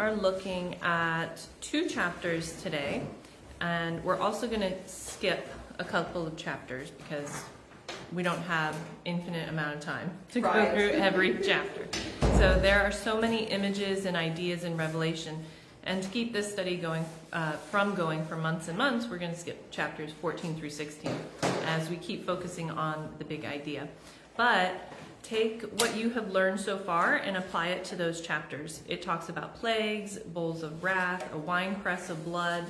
Are looking at 2 chapters today, and we're also going to skip a couple of chapters because we don't have infinite amount of time to go through every chapter. So there are so many images and ideas in Revelation, and to keep this study going for months and months, we're going to skip chapters 14 through 16 as we keep focusing on the big idea. But take what you have learned so far and apply it to those chapters. It talks about plagues, bowls of wrath, a winepress of blood.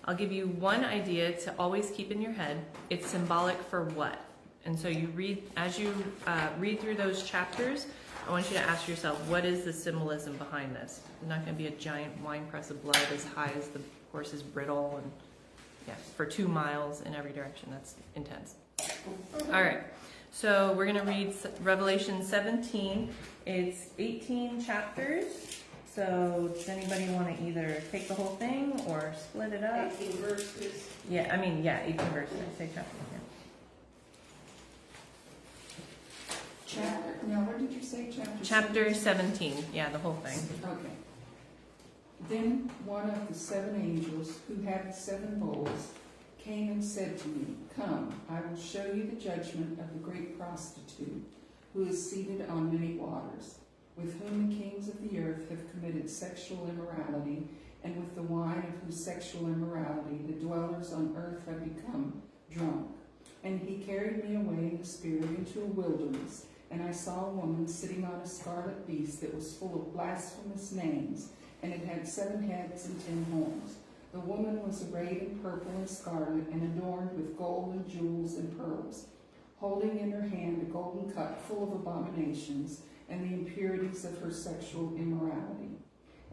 I'll give you one idea to always keep in your head. It's symbolic for what? And so you read, as you read through those chapters, I want you to ask yourself, what is the symbolism behind this? It's not going to be a giant winepress of blood as high as the horse's bridle and for 2 miles in every direction. That's intense. All right. So we're going to read Revelation 17. It's 18 chapters. So does anybody want to either take the whole thing or split it up? 18 verses. 18 verses. I say chapter. Chapter, now what did you say? Chapter 17. Yeah, the whole thing. Okay. Then one of the 7 angels who had the 7 bowls came and said to me, "Come, I will show you the judgment of the great prostitute, who is seated on many waters, with whom the kings of the earth have committed sexual immorality, and with the wine of whose sexual immorality the dwellers on earth have become drunk." And he carried me away in the spirit into a wilderness, and I saw a woman sitting on a scarlet beast that was full of blasphemous names, and it had 7 heads and 10 horns. The woman was arrayed in purple and scarlet and adorned with gold and jewels and pearls, holding in her hand a golden cup full of abominations and the impurities of her sexual immorality.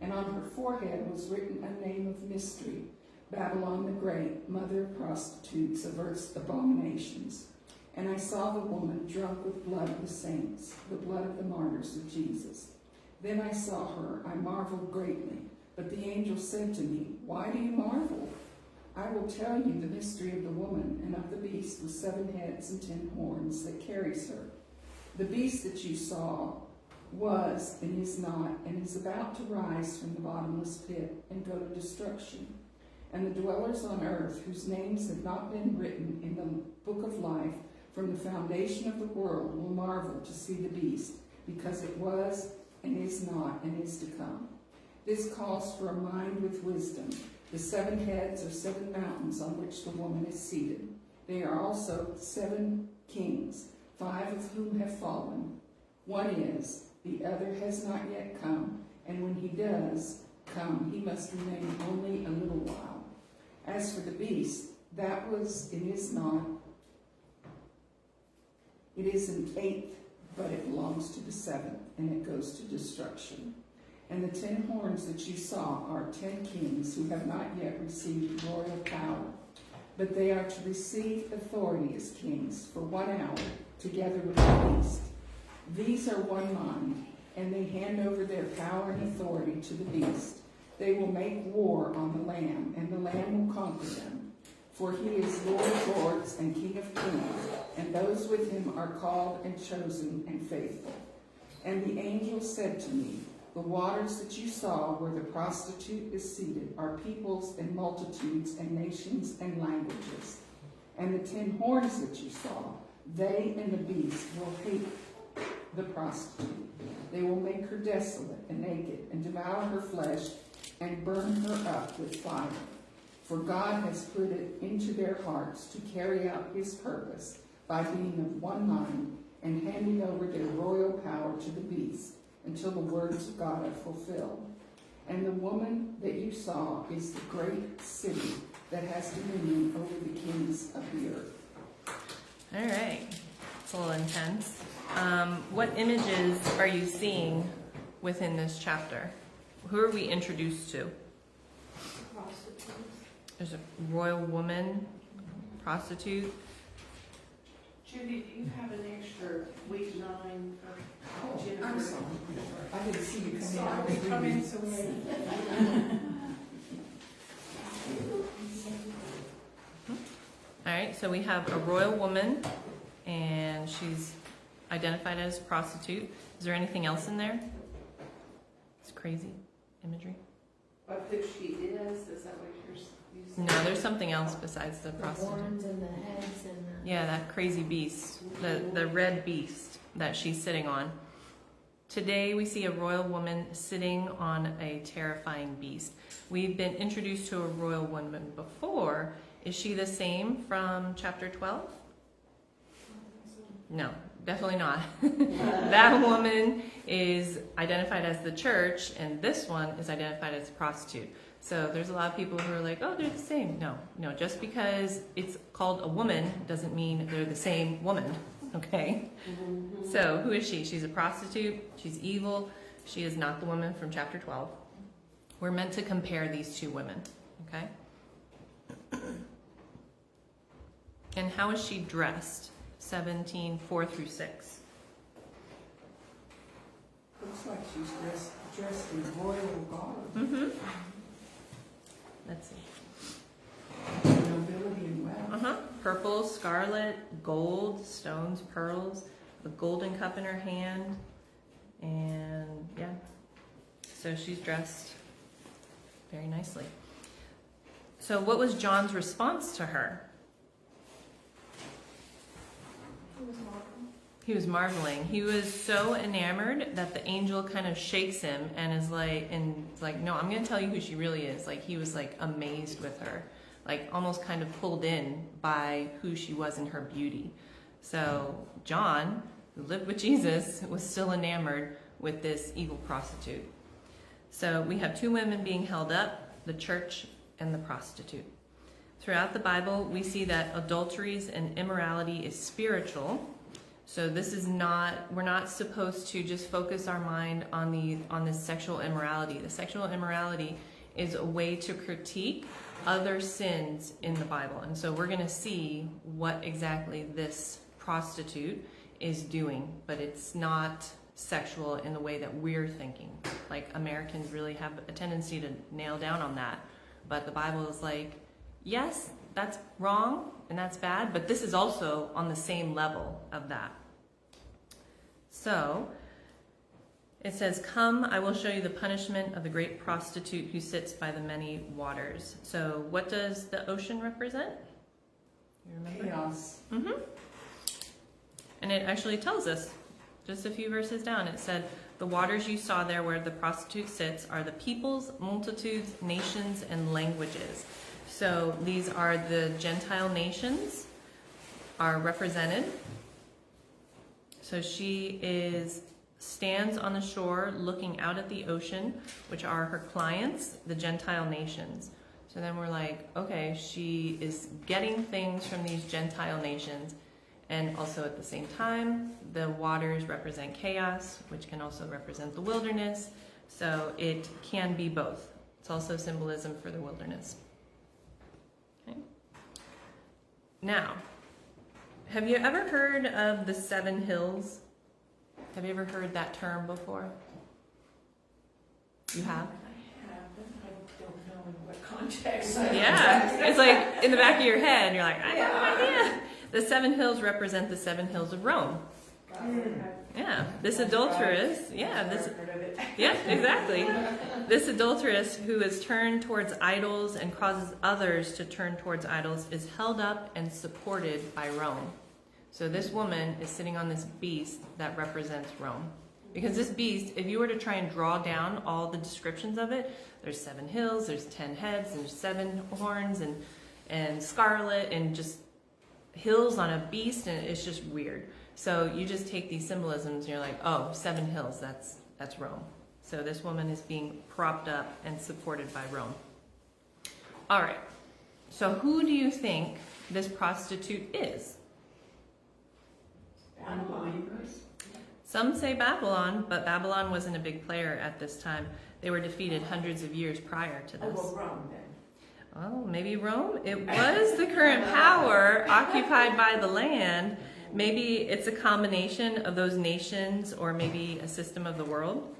And on her forehead was written a name of mystery, Babylon the Great, mother of prostitutes, of earth's abominations. And I saw the woman drunk with blood of the saints, the blood of the martyrs of Jesus. Then I saw her, I marveled greatly. But the angel said to me, "Why do you marvel? I will tell you the mystery of the woman and of the beast with 7 heads and 10 horns that carries her. The beast that you saw was and is not, and is about to rise from the bottomless pit and go to destruction. And the dwellers on earth, whose names have not been written in the book of life from the foundation of the world, will marvel to see the beast, because it was and is not and is to come. This calls for a mind with wisdom. The 7 heads are 7 mountains on which the woman is seated. They are also 7 kings, 5 of whom have fallen. One is, the other has not yet come, and when he does come, he must remain only a little while. As for the beast, that was and is not. It is an 8th, but it belongs to the 7th, and it goes to destruction. And the 10 horns that you saw are 10 kings who have not yet received royal power, but they are to receive authority as kings for 1 hour, together with the beast. These are one mind, and they hand over their power and authority to the beast. They will make war on the Lamb, and the Lamb will conquer them. For he is Lord of lords and King of kings, and those with him are called and chosen and faithful. And the angel said to me, "The waters that you saw where the prostitute is seated are peoples and multitudes and nations and languages. And the 10 horns that you saw, they and the beast will hate the prostitute. They will make her desolate and naked and devour her flesh and burn her up with fire. For God has put it into their hearts to carry out his purpose by being of one mind and handing over their royal power to the beast, until the words of God are fulfilled. And the woman that you saw is the great city that has dominion over the kings of the earth." All right. It's a little intense. What images are you seeing within this chapter? Who are we introduced to? Prostitutes. There's a royal woman, prostitute. Judy, do you have an extra week 9 for Oh, Jennifer? I'm sorry. I didn't see you come in. I Sorry, was come in reading. so we All right, so we have a royal woman, and she's identified as a prostitute. Is there anything else in there? It's crazy imagery. Of who she is that what you said? No, there's something else besides the The prostitute. horns and the heads and the... Yeah, that crazy beast, the red beast that she's sitting on. Today we see a royal woman sitting on a terrifying beast. We've been introduced to a royal woman before. Is she the same from chapter 12? No, definitely not. That woman is identified as the church, and this one is identified as a prostitute. So there's a lot of people who are like, oh, they're the same. No, just because it's called a woman doesn't mean they're the same woman, okay? So who is she? She's a prostitute. She's evil. She is not the woman from chapter 12. We're meant to compare these two women, okay? And how is she dressed? 17:4-6. Looks like she's dressed in royal garb, Mm-hmm. Let's see. nobility and wealth. Purple, scarlet, gold, stones, pearls, a golden cup in her hand, and yeah. So she's dressed very nicely. So what was John's response to her? He was marveling. He was so enamored that the angel kind of shakes him and is like, no, I'm going to tell you who she really is. Like, he was like amazed with her, like almost kind of pulled in by who she was in her beauty. So John, who lived with Jesus, was still enamored with this evil prostitute. So we have two women being held up, the church and the prostitute. Throughout the Bible, we see that adulteries and immorality is spiritual. So this is not, we're not supposed to just focus our mind on this sexual immorality. The sexual immorality is a way to critique other sins in the Bible. And so we're going to see what exactly this prostitute is doing, but it's not sexual in the way that we're thinking. Like, Americans really have a tendency to nail down on that. But the Bible is like, yes, that's wrong and that's bad, but this is also on the same level of that. So it says, come, I will show you the punishment of the great prostitute who sits by the many waters. So what does the ocean represent? You remember? Chaos. And it actually tells us, just a few verses down, it said, the waters you saw there where the prostitute sits are the peoples, multitudes, nations, and languages. So these are the Gentile nations are represented. So she stands on the shore looking out at the ocean, which are her clients, the Gentile nations. So then we're like, okay, she is getting things from these Gentile nations. And also at the same time, the waters represent chaos, which can also represent the wilderness. So it can be both. It's also symbolism for the wilderness. Okay. Now, have you ever heard of the 7 hills? Have you ever heard that term before? You have? I haven't. I don't know in what context. Yeah. It's like in the back of your head, you're like, I have no idea. The 7 hills represent the 7 hills of Rome. Yeah. This adulteress, yeah, exactly. This adulteress who is turned towards idols and causes others to turn towards idols is held up and supported by Rome. So this woman is sitting on this beast that represents Rome. Because this beast, if you were to try and draw down all the descriptions of it, there's 7 hills, there's 10 heads, and there's 7 horns, and scarlet, and just hills on a beast, and it's just weird. So you just take these symbolisms and you're like, oh, 7 hills, that's Rome. So this woman is being propped up and supported by Rome. All right. So who do you think this prostitute is? Unbelievers. Some say Babylon, but Babylon wasn't a big player at this time. They were defeated hundreds of years prior to this. Oh, well, Rome then. Oh, maybe Rome? It was the current power occupied by the land. Maybe it's a combination of those nations, or maybe a system of the world.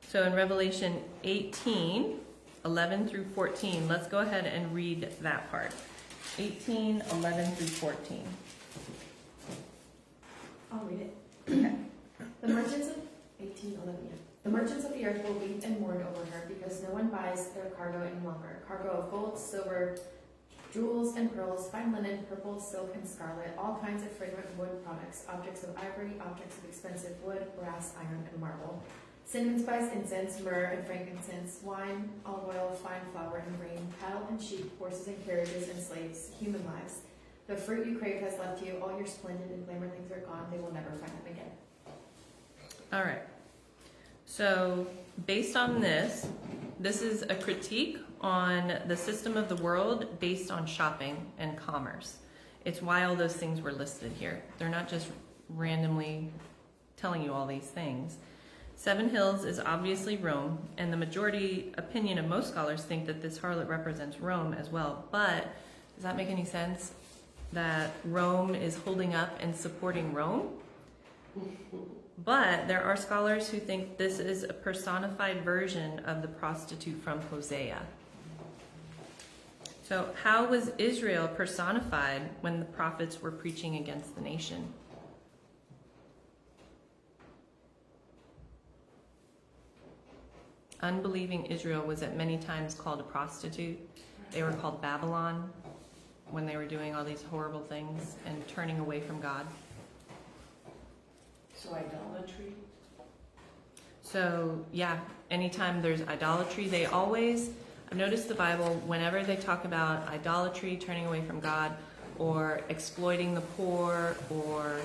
So in Revelation 18, 11 through 14, let's go ahead and read that part. 18, 11 through 14. I'll read it. Okay. The merchants of 18:11, The merchants of the earth will weep and mourn over her, because no one buys their cargo any longer. Cargo of gold, silver, jewels and pearls, fine linen, purple, silk, and scarlet, all kinds of fragrant wood products, objects of ivory, objects of expensive wood, brass, iron, and marble. Cinnamon spice, incense, myrrh, and frankincense, wine, olive oil, fine flour, and grain, cattle and sheep, horses and carriages, and slaves, human lives. The fruit you crave has left you, all your splendid and glamour things are gone, they will never find them again. All right. So, based on this is a critique on the system of the world based on shopping and commerce. It's why all those things were listed here. They're not just randomly telling you all these things. Seven Hills is obviously Rome, and the majority opinion of most scholars think that this harlot represents Rome as well. But does that make any sense? That Rome is holding up and supporting Rome? But there are scholars who think this is a personified version of the prostitute from Hosea. So how was Israel personified when the prophets were preaching against the nation? Unbelieving Israel was at many times called a prostitute. They were called Babylon when they were doing all these horrible things and turning away from God. So idolatry? So, yeah, anytime there's idolatry, I've noticed the Bible, whenever they talk about idolatry, turning away from God, or exploiting the poor, or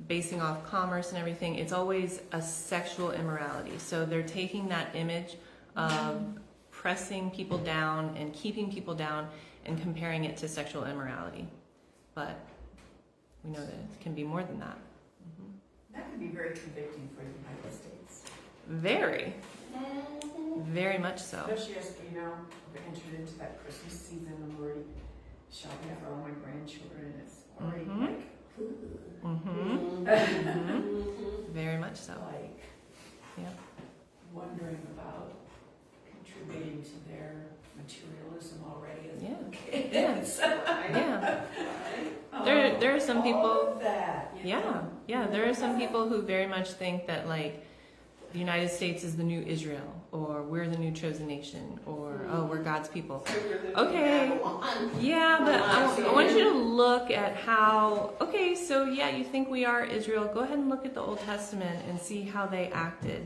basing off commerce and everything, it's always a sexual immorality. So they're taking that image of pressing people down and keeping people down and comparing it to sexual immorality. But we know that it can be more than that. That can be very convicting for the United States. Very. Very much so. Especially as we now have entered into that Christmas season. I'm already shopping for all my grandchildren, and it's already like, Very much so. like, Yeah. wondering about contributing to their materialism already as Yeah. kids. Yeah. Oh, There are some all people. of that, you Yeah. know? Yeah. There are some people who very much think that like the United States is the new Israel, or we're the new chosen nation, or oh, we're God's people. Okay. Yeah, but I want you to look at how, okay, so yeah, you think we are Israel. Go ahead and look at the Old Testament and see how they acted.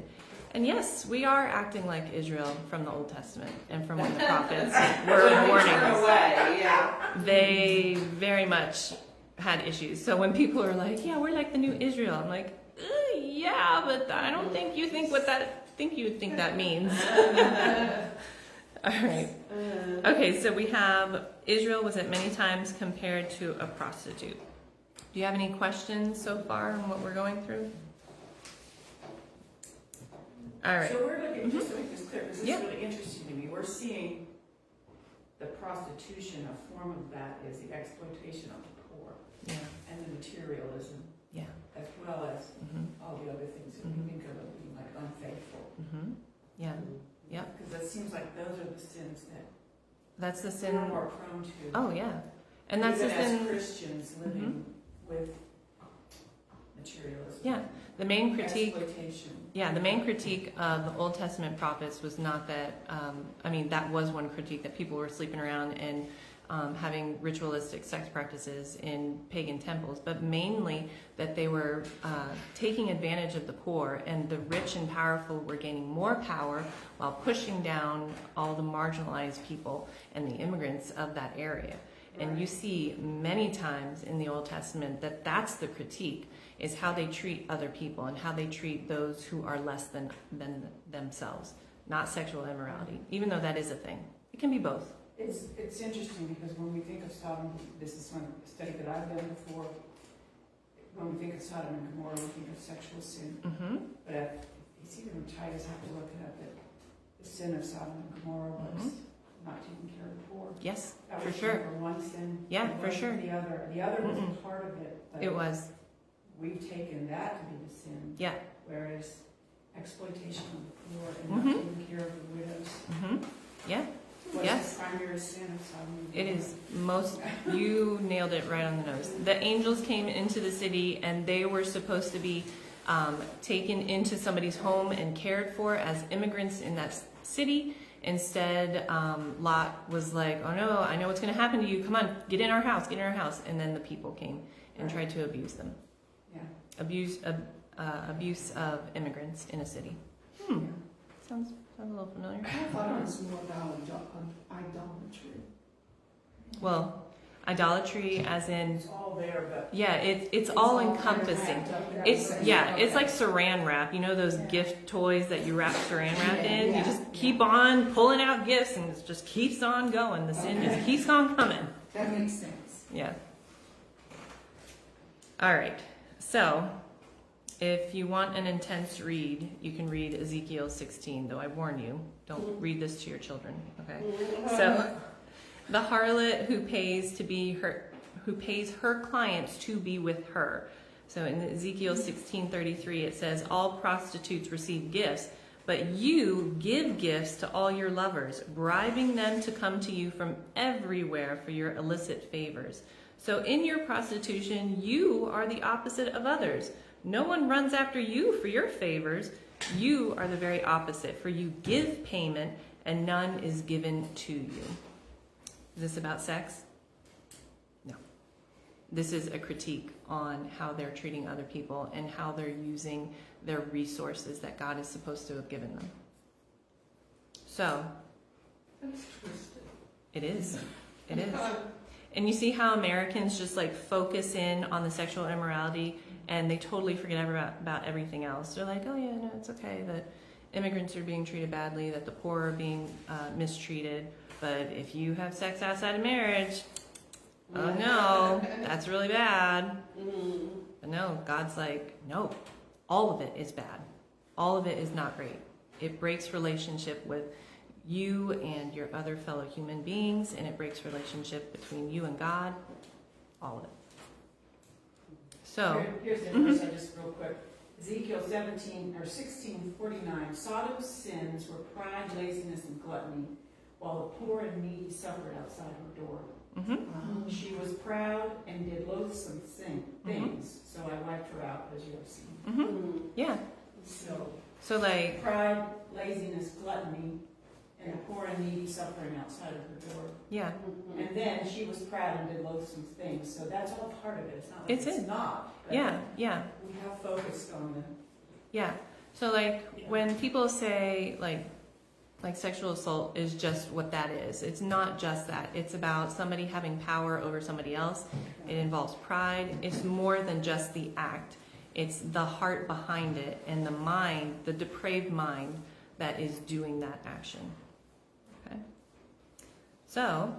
And yes, we are acting like Israel from the Old Testament and from when the prophets were warning us. They very much had issues. So when people are like, yeah, we're like the new Israel, I'm like, yeah, but I don't think you think that means. All right. Okay, so we have Israel was at many times compared to a prostitute. Do you have any questions so far on what we're going through? All right. So we're looking, just to make this clear, because this Yeah. is really interesting to me, we're seeing the prostitution, a form of that is the exploitation of the poor Yeah. and the materialism, Yeah. as well as Mhm. all the other things that we think of as being like unfaithful. Mhm. Yeah. Yeah. Because it seems like those are the sins that That's the we're sin. more prone to. Oh yeah. And that's the Even as sin. Christians living with materialism. Yeah. The main critique. Exploitation. Yeah, the main critique of the Old Testament prophets was not that, that was one critique, that people were sleeping around and having ritualistic sex practices in pagan temples, but mainly that they were taking advantage of the poor, and the rich and powerful were gaining more power while pushing down all the marginalized people and the immigrants of that area. And you see many times in the Old Testament that that's the critique, is how they treat other people and how they treat those who are less than themselves, not sexual immorality, even though that is a thing. It can be both. It's interesting because when we think of Sodom, this is one study that I've done before, when we think of Sodom and Gomorrah, we think of sexual sin. Mm-hmm. But it's even Titus have to look it up, that the sin of Sodom and Gomorrah was not taking care of the poor. Yes, That for was sure. number one sin. Yeah, It for wasn't sure. The other was a part of it. But It was. we've taken that to be the sin. Yeah. Whereas exploitation of the poor and not taking care of the widows Mm-hmm. Yeah. was Yes. the primary sin of Sodom and It Gomorrah. is you nailed it right on the nose. The angels came into the city and they were supposed to be taken into somebody's home and cared for as immigrants in that city. Instead, Lot was like, oh no, I know what's going to happen to you. Come on, get in our house, get in our house. And then the people came and tried to abuse them. Yeah. Abuse of immigrants in a city. Yeah. Sounds a little familiar. I thought it was more about idolatry. Well, idolatry as in, It's all there, but. yeah, it's all encompassing. It's like saran wrap. You know those gift toys that you wrap saran wrap in? You just keep on pulling out gifts and it just keeps on going. The sin just keeps on coming. That makes sense. Yeah. All right. So, if you want an intense read, you can read Ezekiel 16, though I warn you, don't read this to your children, okay? So, the harlot who pays her clients to be with her. So in Ezekiel 16:33 it says, all prostitutes receive gifts, but you give gifts to all your lovers, bribing them to come to you from everywhere for your illicit favors. So in your prostitution, you are the opposite of others. No one runs after you for your favors. You are the very opposite, for you give payment and none is given to you. Is this about sex? No. This is a critique on how they're treating other people and how they're using their resources that God is supposed to have given them. So, That's twisted. it is. It is. And you see how Americans just like focus in on the sexual immorality and they totally forget about everything else. They're like, oh yeah, no, it's okay that immigrants are being treated badly, that the poor are being mistreated. But if you have sex outside of marriage, oh no, that's really bad. But no, God's like, no, all of it is bad. All of it is not great. It breaks relationship with you and your other fellow human beings, and it breaks relationship between you and God. All of it. So, Here's the verse, I just real quick. Ezekiel 16:49. Sodom's sins were pride, laziness, and gluttony, while the poor and needy suffered outside her door. She was proud and did loathsome things, so I wiped her out, as you have seen. yeah. So like, Pride, laziness, gluttony, and the poor and needy suffering outside of her door. yeah. And then she was proud and did loathsome things, so that's all part of it. It's not like It's it's in. not. but Yeah, yeah. We have focused on the. Yeah. So like when people say like sexual assault is just what that is. It's not just that. It's about somebody having power over somebody else. It involves pride. It's more than just the act. It's the heart behind it and the mind, the depraved mind that is doing that action. Okay? So,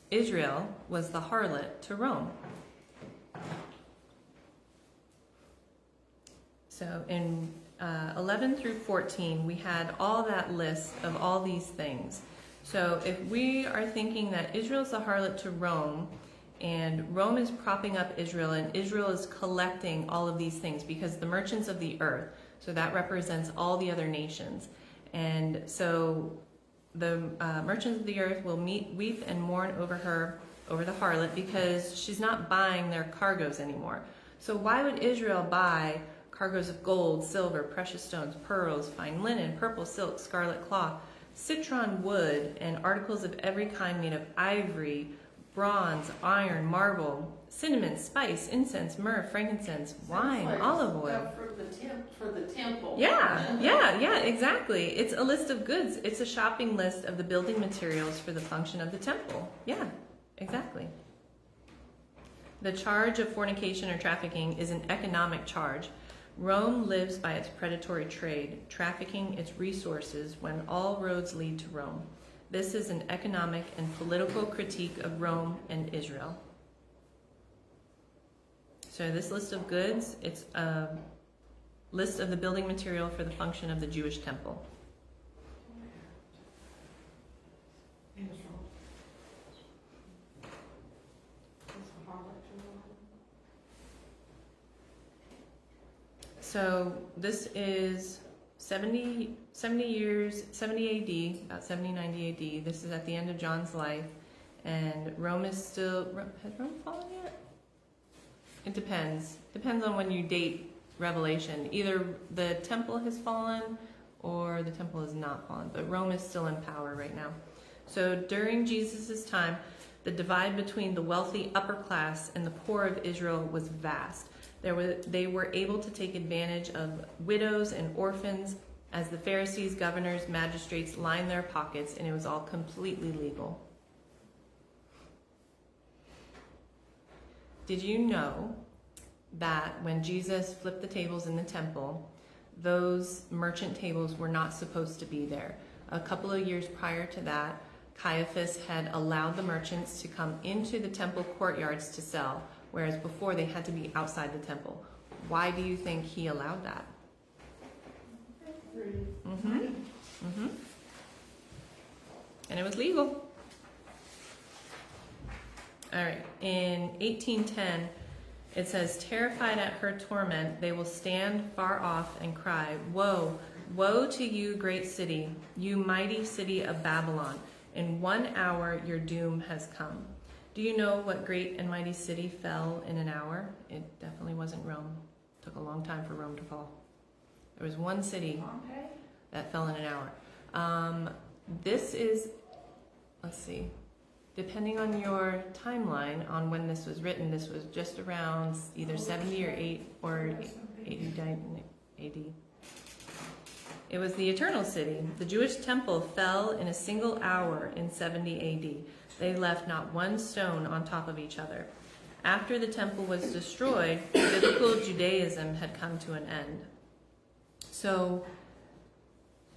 Israel was the harlot to Rome. So in 11 through 14, we had all that list of all these things. So if we are thinking that Israel's the harlot to Rome, and Rome is propping up Israel, and Israel is collecting all of these things, because the merchants of the earth, so that represents all the other nations. And so the merchants of the earth will weep and mourn over the harlot, because she's not buying their cargoes anymore. So why would Israel buy cargoes of gold, silver, precious stones, pearls, fine linen, purple silk, scarlet cloth, citron wood, and articles of every kind made of ivory, bronze, iron, marble, cinnamon, spice, incense, myrrh, frankincense, wine, Sounds like olive oil? stuff for the temple. Yeah, exactly. It's a list of goods. It's a shopping list of the building materials for the function of the temple. Yeah, exactly. The charge of fornication or trafficking is an economic charge. Rome lives by its predatory trade, trafficking its resources when all roads lead to Rome. This is an economic and political critique of Rome and Israel. So this list of goods, it's a list of the building material for the function of the Jewish temple. So this is 70 years, 70 AD, about 70, 90 AD. This is at the end of John's life. And Rome is still, has Rome fallen yet? It depends. Depends on when you date Revelation. Either the temple has fallen or the temple has not fallen, but Rome is still in power right now. So during Jesus' time, the divide between the wealthy upper class and the poor of Israel was vast. They were able to take advantage of widows and orphans as the Pharisees, governors, magistrates lined their pockets, and it was all completely legal. Did you know that when Jesus flipped the tables in the temple, those merchant tables were not supposed to be there? A couple of years prior to that, Caiaphas had allowed the merchants to come into the temple courtyards to sell, whereas before they had to be outside the temple. Why do you think he allowed that? And it was legal. All right, in 1810, it says, terrified at her torment, they will stand far off and cry, woe, woe to you, great city, you mighty city of Babylon. In 1 hour your doom has come. Do you know what great and mighty city fell in an hour? It definitely wasn't Rome. It took a long time for Rome to fall. There was one city that fell in an hour. This is, let's see, depending on your timeline on when this was written, this was just around either 70 or 80 AD. It was the Eternal City. The Jewish temple fell in a single hour in 70 AD. They left not one stone on top of each other. After the temple was destroyed, biblical Judaism had come to an end. So,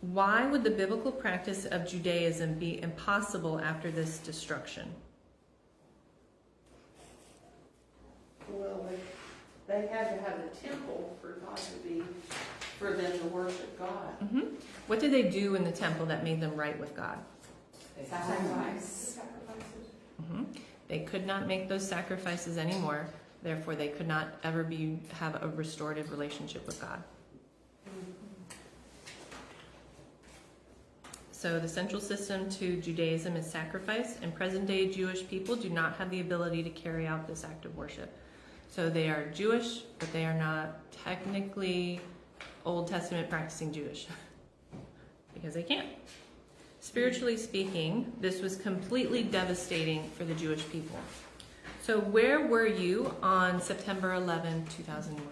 why would the biblical practice of Judaism be impossible after this destruction? Well, they had to have a temple for God to be, for them to worship God. What did they do in the temple that made them right with God? Sacrifices. They could not make those sacrifices anymore. Therefore, they could not ever have a restorative relationship with God. So the central system to Judaism is sacrifice, and present-day Jewish people do not have the ability to carry out this act of worship. So they are Jewish, but they are not technically Old Testament practicing Jewish because they can't. Spiritually speaking, this was completely devastating for the Jewish people. So where were you on September 11, 2001?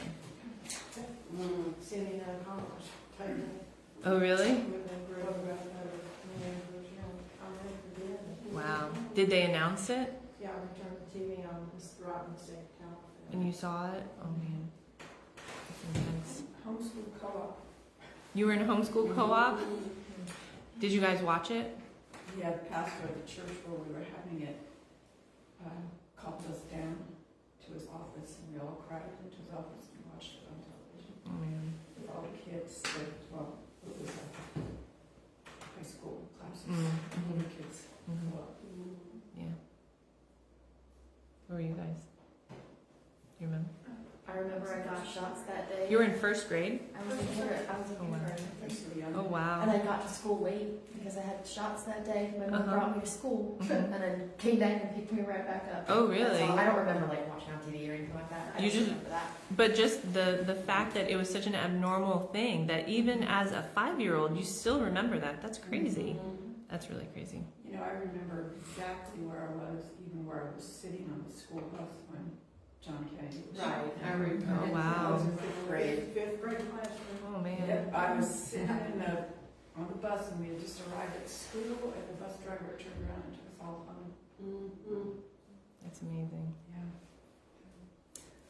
Sitting at a conference. Oh, really? Wow. Did they announce it? Yeah, we turned the TV on, it's throughout the state of California. And you saw it? Oh, man. That's intense. Homeschool co-op. You were in a homeschool co-op? Did you guys watch it? Yeah, the pastor of the church where we were having it called us down to his office, and we all crowded into his office and watched it on television. Oh, man. With all the kids, it was high school classes, Mm-hmm. little kids. Yeah. Where were you guys? You remember? I remember I got shots that day. You were in first grade? I was in kindergarten. Oh, wow. kindergarten. Oh, wow. And I got to school late because I had shots that day. My mom Uh-huh. brought me to school Mhm. and then came back and picked me right back up. Oh, That's really? all. I don't remember like watching on TV or anything like that. I You just- remember that. But just the fact that it was such an abnormal thing that even as a 5-year-old, you still remember that. That's crazy. That's really crazy. You know, I remember exactly where I was, even where I was sitting on the school bus when John Kennedy was shot. Right, I remember. Oh, wow. I was in fifth grade classroom. Oh, man. Yep, I was sitting on the bus, and we had just arrived at school, and the bus driver turned around and took us all home. That's amazing. Yeah.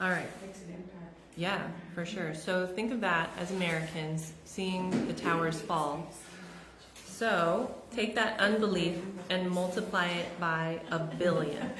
All right. Makes an impact. Yeah, for sure. So think of that as Americans seeing the towers fall. So take that unbelief and multiply it by 1 billion.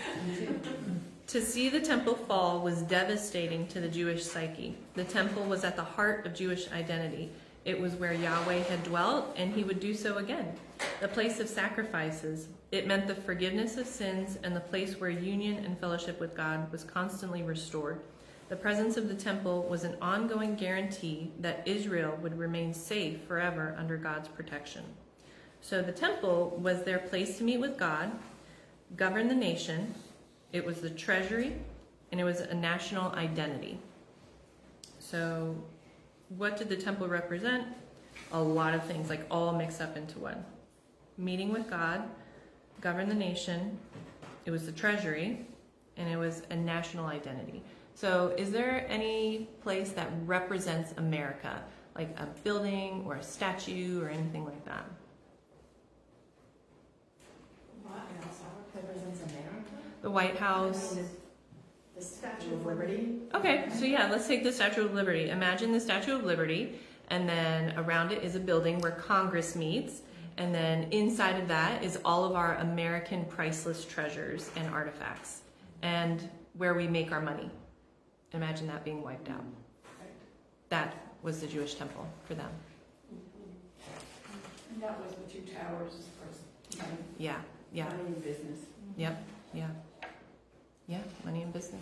To see the temple fall was devastating to the Jewish psyche. The temple was at the heart of Jewish identity. It was where Yahweh had dwelt, and he would do so again. The place of sacrifices. It meant the forgiveness of sins and the place where union and fellowship with God was constantly restored. The presence of the temple was an ongoing guarantee that Israel would remain safe forever under God's protection. So the temple was their place to meet with God, govern the nation. It was the treasury, and it was a national identity. So what did the temple represent? A lot of things, like all mixed up into one. Meeting with God, govern the nation, it was the treasury, and it was a national identity. So is there any place that represents America, like a building or a statue or anything like that? What else represents America? The White House. The Statue of Liberty. Okay, so yeah, let's take the Statue of Liberty. Imagine the Statue of Liberty, and then around it is a building where Congress meets, and then inside of that is all of our American priceless treasures and artifacts, and where we make our money. Imagine that being wiped out. That was the Jewish temple for them. And that was the two towers, of course, money, Yeah, yeah, money and business. yep, yeah. Yeah, money and business.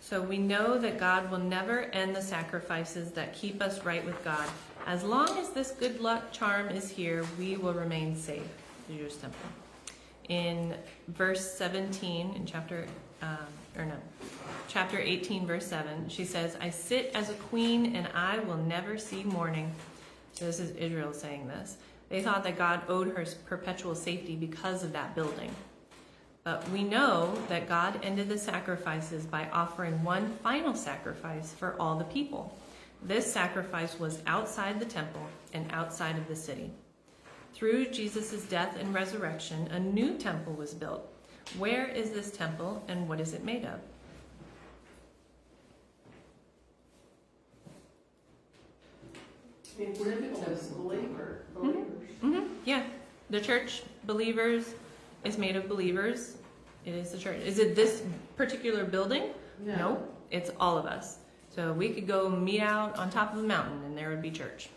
So we know that God will never end the sacrifices that keep us right with God. As long as this good luck charm is here, we will remain safe. The Jewish temple. In verse 17, in chapter 18, verse 7, she says, "I sit as a queen and I will never see mourning." So this is Israel saying this. They thought that God owed her perpetual safety because of that building. But we know that God ended the sacrifices by offering one final sacrifice for all the people. This sacrifice was outside the temple and outside of the city. Through Jesus' death and resurrection, a new temple was built. Where is this temple and what is it made of? It's believers. Yeah, the church, believers, is made of believers. It is the church. Is it this particular building? No, it's all of us. So we could go meet out on top of a mountain and there would be church.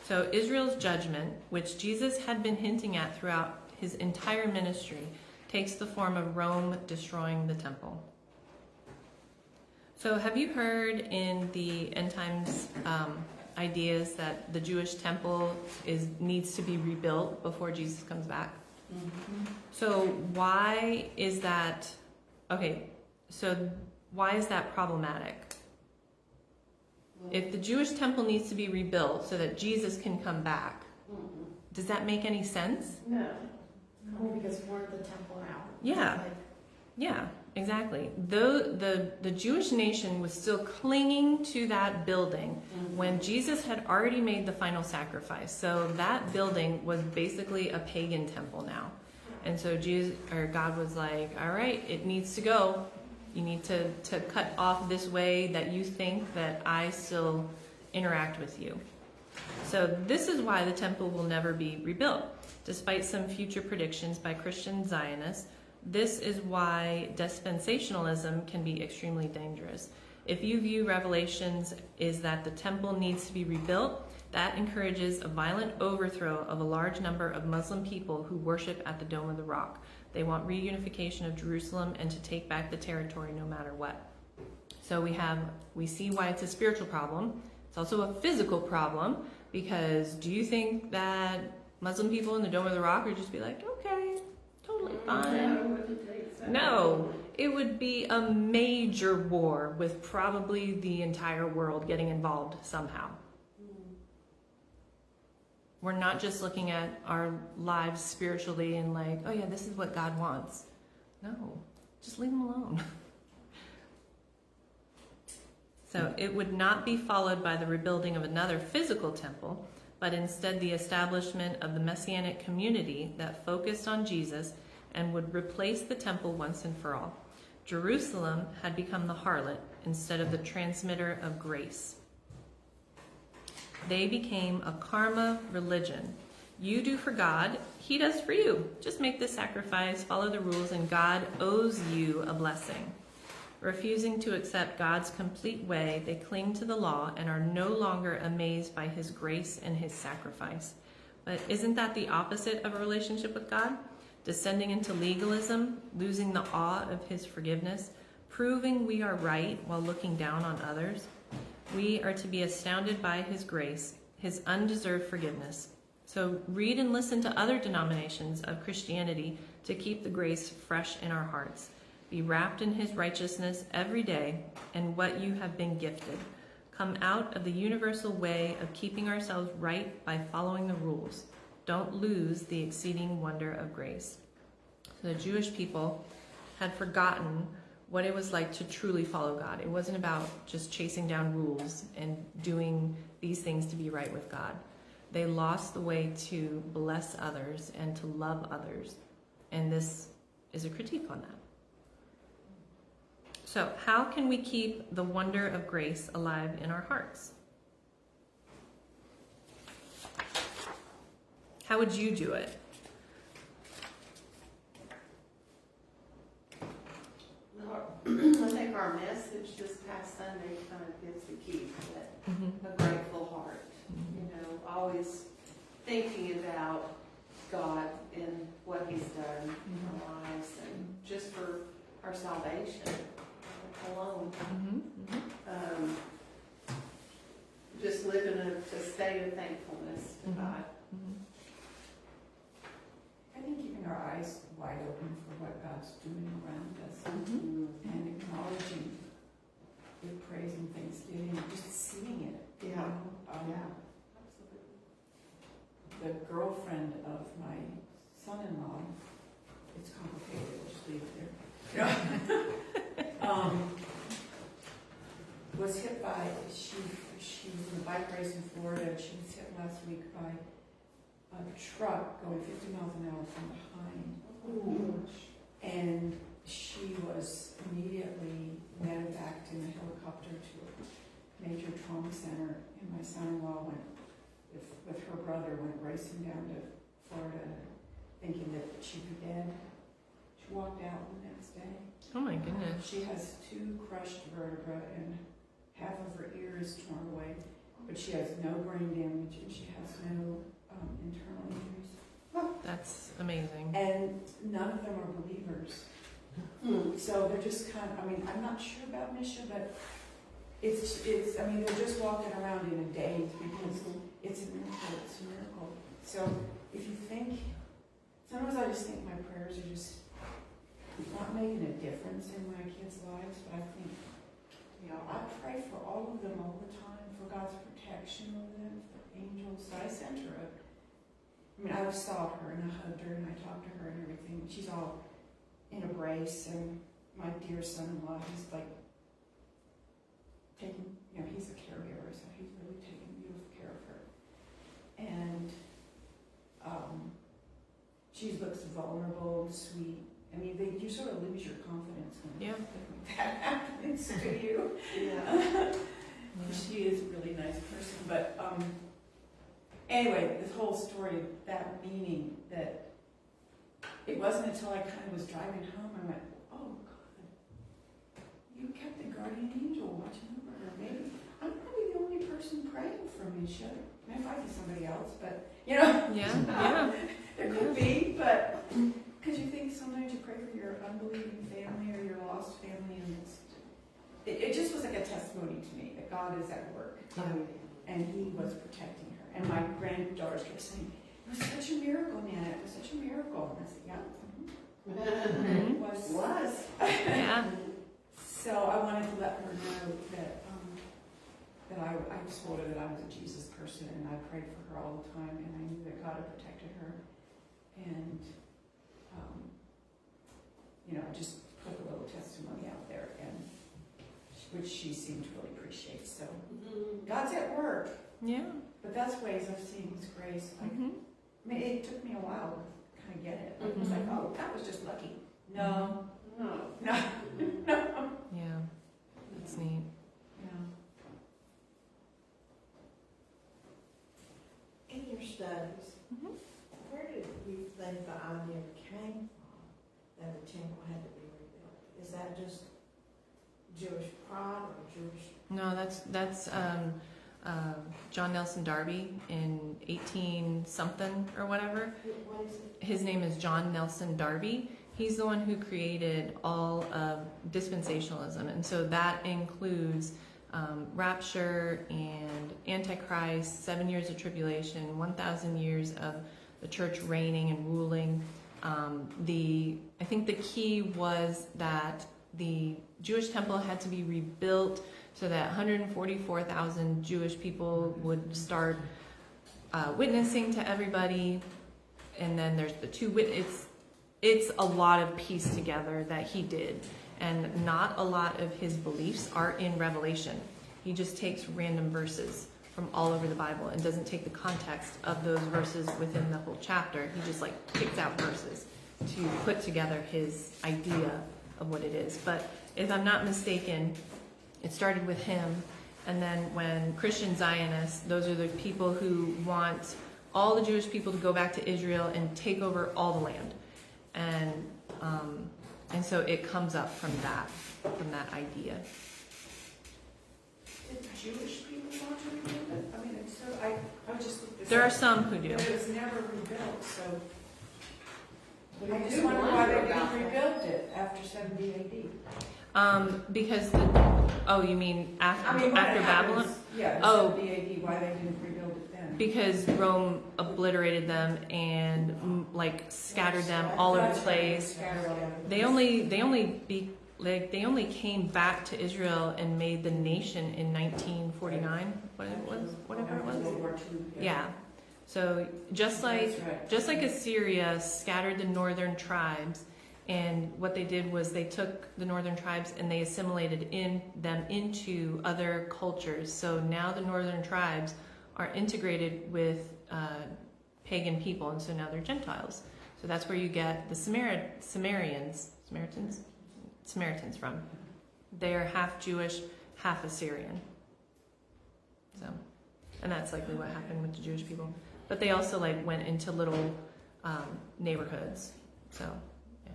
So Israel's judgment, which Jesus had been hinting at throughout his entire ministry, takes the form of Rome destroying the temple. So have you heard in the end times ideas that the Jewish temple needs to be rebuilt before Jesus comes back? So why is that? Okay, so why is that problematic? If the Jewish temple needs to be rebuilt so that Jesus can come back, does that make any sense? No. Oh, because we're the temple now. Yeah. Like, Yeah, exactly. The Jewish nation was still clinging to that building when Jesus had already made the final sacrifice. So that building was basically a pagan temple now. And so God was like, all right, it needs to go. You need to cut off this way that you think that I still interact with you. So this is why the temple will never be rebuilt. Despite some future predictions by Christian Zionists, this is why dispensationalism can be extremely dangerous. If you view Revelations is that the temple needs to be rebuilt, that encourages a violent overthrow of a large number of Muslim people who worship at the Dome of the Rock. They want reunification of Jerusalem and to take back the territory no matter what. So we see why it's a spiritual problem. It's also a physical problem, because do you think that Muslim people in the Dome of the Rock would just be like, okay, totally fine? No, it would be a major war with probably the entire world getting involved somehow. We're not just looking at our lives spiritually and like, oh yeah, this is what God wants. No, just leave them alone. So it would not be followed by the rebuilding of another physical temple, but instead the establishment of the Messianic community that focused on Jesus and would replace the temple once and for all. Jerusalem had become the harlot instead of the transmitter of grace. They became a karma religion. You do for God, He does for you. Just make the sacrifice, follow the rules, and God owes you a blessing. Refusing to accept God's complete way, they cling to the law and are no longer amazed by His grace and His sacrifice. But isn't that the opposite of a relationship with God? Descending into legalism, losing the awe of His forgiveness, proving we are right while looking down on others. We are to be astounded by His grace, His undeserved forgiveness. So read and listen to other denominations of Christianity to keep the grace fresh in our hearts. Be wrapped in his righteousness every day and what you have been gifted. Come out of the universal way of keeping ourselves right by following the rules. Don't lose the exceeding wonder of grace. So the Jewish people had forgotten what it was like to truly follow God. It wasn't about just chasing down rules and doing these things to be right with God. They lost the way to bless others and to love others. And this is a critique on that. So, how can we keep the wonder of grace alive in our hearts? How would you do it? I think our message this past Sunday kind of gets the key to that. A grateful heart. You know, always thinking about God and what he's done in our lives and just for our salvation alone. Just living in a state of thankfulness to God. I think keeping our eyes wide open for what God's doing around us and acknowledging with praise and thanksgiving, just seeing it. Yeah. You know? Yeah. The girlfriend of my son-in-law, it's complicated, we'll just leave it there. Was hit by, she was in a bike race in Florida, and she was hit last week by a truck going 50 miles an hour from behind. Ooh. And she was immediately medevaced in a helicopter to a major trauma center, and my son-in-law went with her brother, went racing down to Florida thinking that she'd be dead. She walked out the next day. Oh my goodness. She has 2 crushed vertebrae and half of her ear is torn away, but she has no brain damage and she has no internal injuries. That's amazing. And none of them are believers. So they're just kind of, I mean, I'm not sure about Misha, but it's, I mean, they're just walking around in a daze because it's a miracle. So if you think, sometimes I just think my prayers are just not making a difference in my kids' lives, but I think, you know, I pray for all of them all the time, for God's protection over them, for angels. So I sent her I saw her and I hugged her and I talked to her and everything. She's all in a brace, and my dear son-in-law, he's like taking, you know, he's a caregiver, so he's really taking beautiful care of her. And she looks vulnerable and sweet. I mean, you sort of lose your confidence when that happens to you. Yeah. She is a really nice person, but anyway, this whole story, that meaning that it wasn't until I kind of was driving home, I went, oh God, you kept the guardian angel watching over her. Maybe I'm probably the only person praying for Misha. There might be somebody else, but you know, there could be, but because you think sometimes you pray for your unbelieving family or your lost family, and it just was like a testimony to me that God is at work, and He was protecting her. And my granddaughters kept saying, "It was such a miracle, Nana. It was such a miracle." And I said, "Yeah, it was." Yeah. So I wanted to let her know that I just told her that I was a Jesus person, and I prayed for her all the time, and I knew that God had protected her, and you know, I just put a little testimony out there, and which she seemed to really appreciate. So God's at work. Yeah. But that's ways of seeing His grace. Like, I mean, it took me a while to kind of get it. Like, it was like, oh, that was just lucky. No. Yeah. That's neat. Yeah. In your studies, where did you think the idea came from that a temple had to be rebuilt? Is that just Jewish pride or Jewish? No, that's John Nelson Darby in 18 something or whatever. What is it? His name is John Nelson Darby. He's the one who created all of dispensationalism, and so that includes rapture and Antichrist, 7 years of tribulation, 1,000 years of the church reigning and ruling. I think the key was that the Jewish temple had to be rebuilt so that 144,000 Jewish people would start witnessing to everybody. And then there's the it's a lot of piece together that he did. And not a lot of his beliefs are in Revelation. He just takes random verses from all over the Bible and doesn't take the context of those verses within the whole chapter. He just picks out verses to put together his idea of what it is. But if I'm not mistaken, it started with him, and then when Christian Zionists, those are the people who want all the Jewish people to go back to Israel and take over all the land. And so it comes up from that idea. Did Jewish people want to rebuild it? I mean, it's so, I just looked this There are up. some who do. But it was never rebuilt, so. I I just do wonder why wonder they about didn't that. rebuild it after 70 AD. Because you mean after, I mean, when after it Babylon? happens, yeah, Oh. 70 AD, why they didn't rebuild it then? Because Rome obliterated them and scattered them all over the That's right, place. scattered all over the They place. they only came back to Israel and made the nation in 1949, whatever it was. World War II, Yeah. So just like That's right. Assyria scattered the northern tribes, and what they did was they took the northern tribes and they assimilated them into other cultures. So now the northern tribes are integrated with pagan people, and so now they're Gentiles. So that's where you get the Samaritans from. They're half Jewish, half Assyrian. So, and that's likely what happened with the Jewish people. But they also went into little neighborhoods. So, yeah.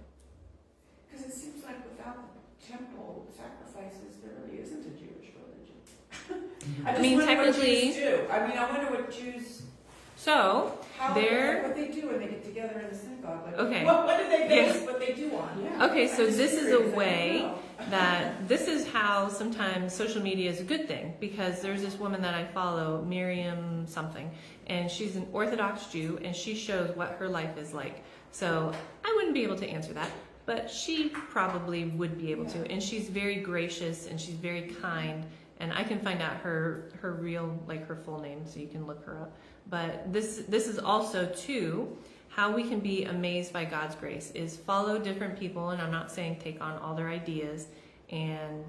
Because it seems like without the temple sacrifices, there really isn't a Jewish religion. I mean, wonder what technically- Jews do. I mean, I wonder what Jews, So, how There- what they do when they get together in the synagogue. Like, Okay. What do they base Yeah. what they do on? Okay, so I'm just this is a curious. I don't way know. that this is how sometimes social media is a good thing, because there's this woman that I follow, Miriam something, and she's an Orthodox Jew, and she shows what her life is like. So I wouldn't be able to answer that, but she probably would be able to. And she's very gracious and she's very kind, and I can find out her real, her full name, so you can look her up. But this is also too how we can be amazed by God's grace is follow different people, and I'm not saying take on all their ideas, and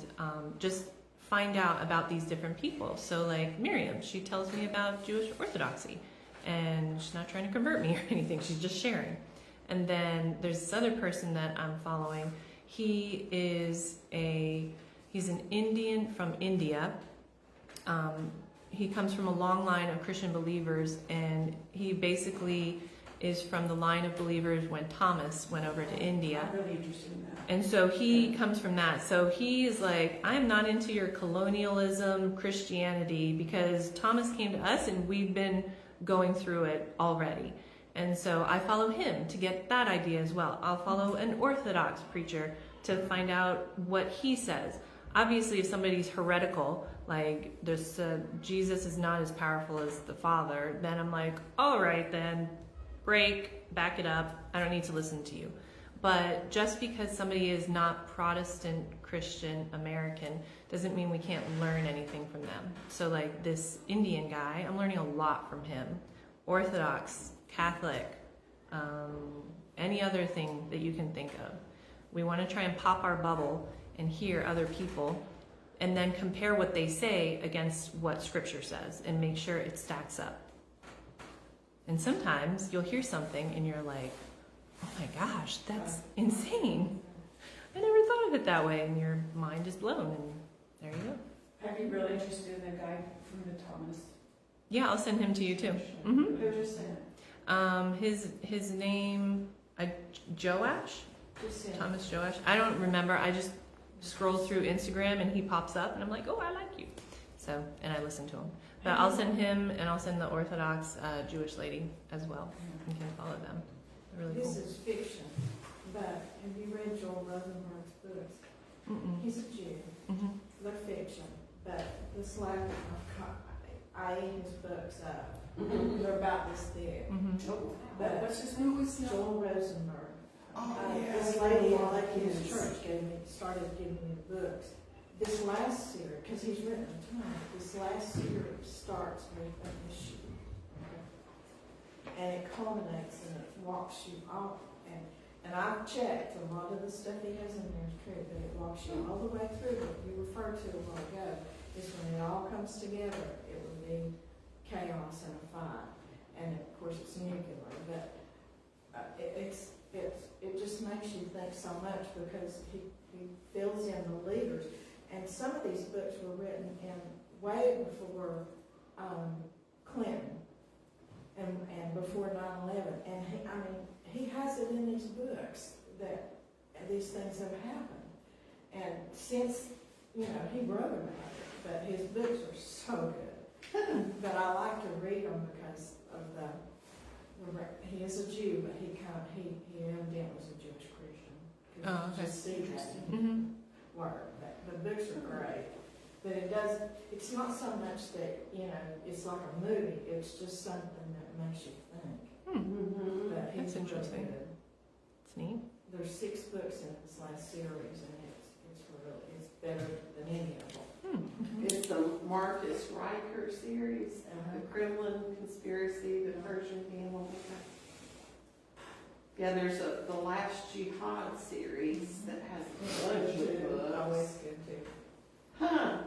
just find out about these different people. So Miriam, she tells me about Jewish Orthodoxy, and she's not trying to convert me or anything, she's just sharing. And then there's this other person that I'm following. He's an Indian from India. He comes from a long line of Christian believers, and he basically is from the line of believers when Thomas went over to India. I'm really interested in that. And so he comes from that. So he is I'm not into your colonialism Christianity, because Thomas came to us and we've been going through it already. And so I follow him to get that idea as well. I'll follow an Orthodox preacher to find out what he says. Obviously, if somebody's heretical, this Jesus is not as powerful as the Father, then I'm all right, then back it up. I don't need to listen to you. But just because somebody is not Protestant, Christian, American, doesn't mean we can't learn anything from them. So this Indian guy, I'm learning a lot from him. Orthodox, Catholic, any other thing that you can think of. We want to try and pop our bubble and hear other people, and then compare what they say against what Scripture says and make sure it stacks up. And sometimes you'll hear something and you're like, oh my gosh, that's insane. I never thought of it that way, and your mind is blown, and there you go. I'd be really interested in the guy from the Thomas. Yeah, I'll send him to you too. Who just said? His name, Joash? Just said. Thomas Joash. I don't remember. I just scroll through Instagram and he pops up and I'm like, oh, I like you. So, and I listen to him. But I'll send him, and I'll send the Orthodox Jewish lady as well. You can follow them. They're really This cool. is fiction, but have you read Joel Rosenberg's books? Mm-mm. He's a Jew. Mm-hmm. They're fiction, but this lack of I ate his books up. Mhm. They're about this thick. Mm-hmm. What's his name? Joel Rosenberg. This lady at Lakewood Church started giving me the books. This last series, because he's written a ton, this last series starts with an issue. And it culminates and it walks you off. And I've checked, a lot of the stuff he has in there is true, but it walks you all the way through. What you referred to a while ago is when it all comes together, it will be chaos and a fight. And of course it's nuclear, but it just makes you think so much because he fills in the leaders. And some of these books were written in way before Clinton and before 9/11. And he has it in these books that these things have happened. And since, he wrote about it, but his books are so good. But I like to read them because of he is a Jew, but he evidently was a Jewish Christian. Oh, okay. Just see that Mm-hmm. work. The books are great. But it's not so much that, it's like a movie, it's just something that makes you think. Mhm. But he's That's interesting. really good. It's neat. There's 6 books in this last series, and it's better than any of them. It's the Marcus Riker series, the Kremlin conspiracy, the Persian Camel. Yeah, there's the Last Jihad series that has a bunch of books. Always good too. Huh.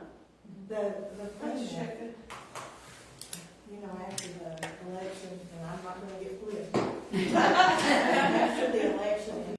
The Let's thing check that, it. after the election, and I'm not gonna get flipped.